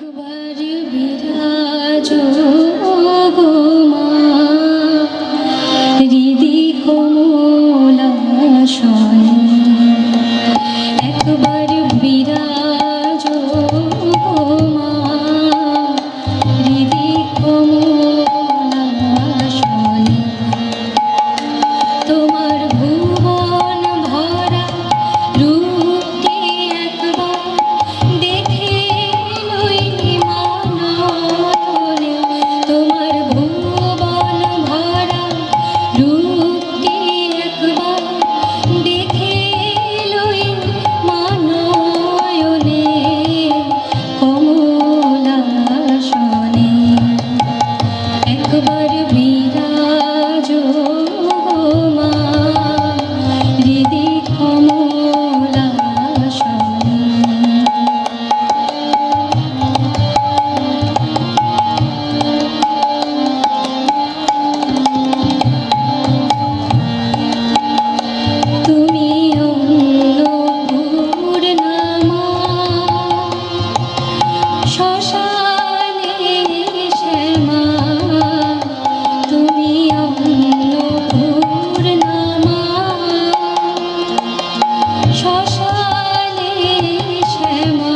একবার বিরাজ গো মা হৃদি কমলাসনে, একবার বিরাজ গো মা হৃদি কমলাসনে। তোমার ভুবন ভরা রূপটি একবার দেখে লই মাননে। তোমার ভুবন ভরা রূপটি একবার দেখে লই মাননে। কমলাসনে একবার বিরাজ গো মা হৃদি কমলাসনে। তুমি অন্নপূর্ণা মা, শ্মশানে শ্যামা। তুমি অন্নপূর্ণা মা, শ্মশানে শ্যামা।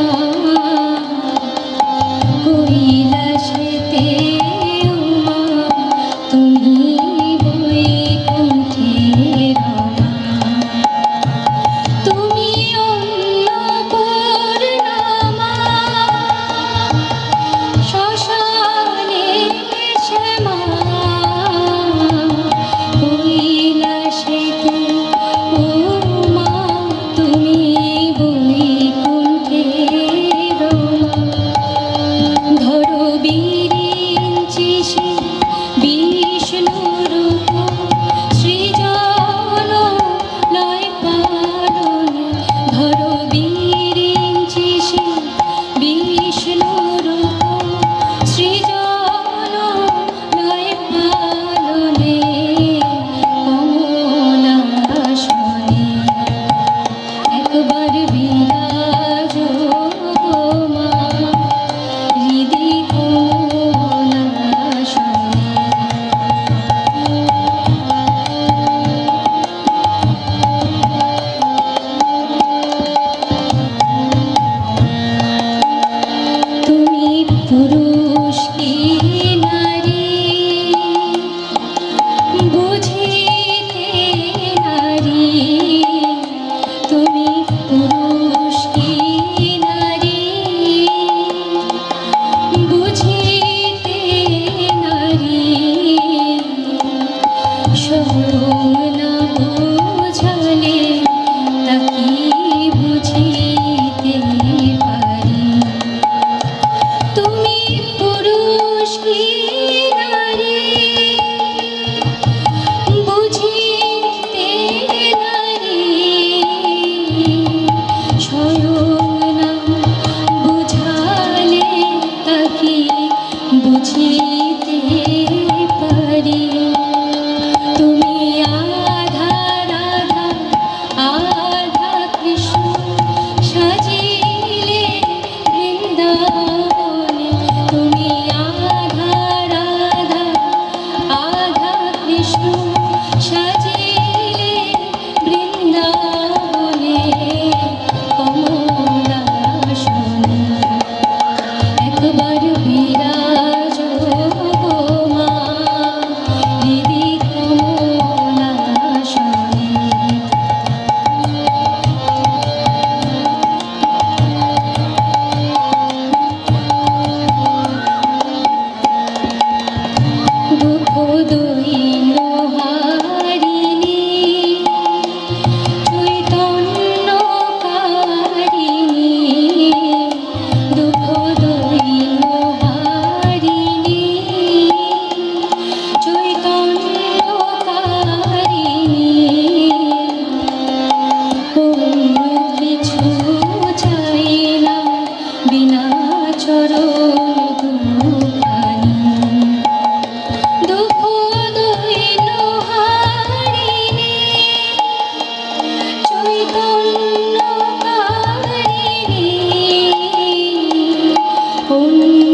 কৈলাসেতে উমা, তুমি বৈকুণ্ঠে রমা। তুমি অন্নপূর্ণা মা, শ্মশানে শ্যামা। কৈলাসেতে উমা, তুমি বৈকুণ্ঠে রমা। ধরো বিরিঞ্চিসে বিষ্ণুরূপ, সৃজন লয় পালনে। ধরো বিরিঞ্চিসে বিষ্ণুরূপ, সৃজন লয় পালনে। কমলাসনে একবার বিরাজ গো মা হৃদি কমলাসনে। তুমি পুরুষ কি নারী বুঝিতে নারী। তুমি পুরুষ কি নারী বুঝিতে নারী। স্বয়ং না বুঝালে তাকি বুঝিতে পারি। তুমি কোন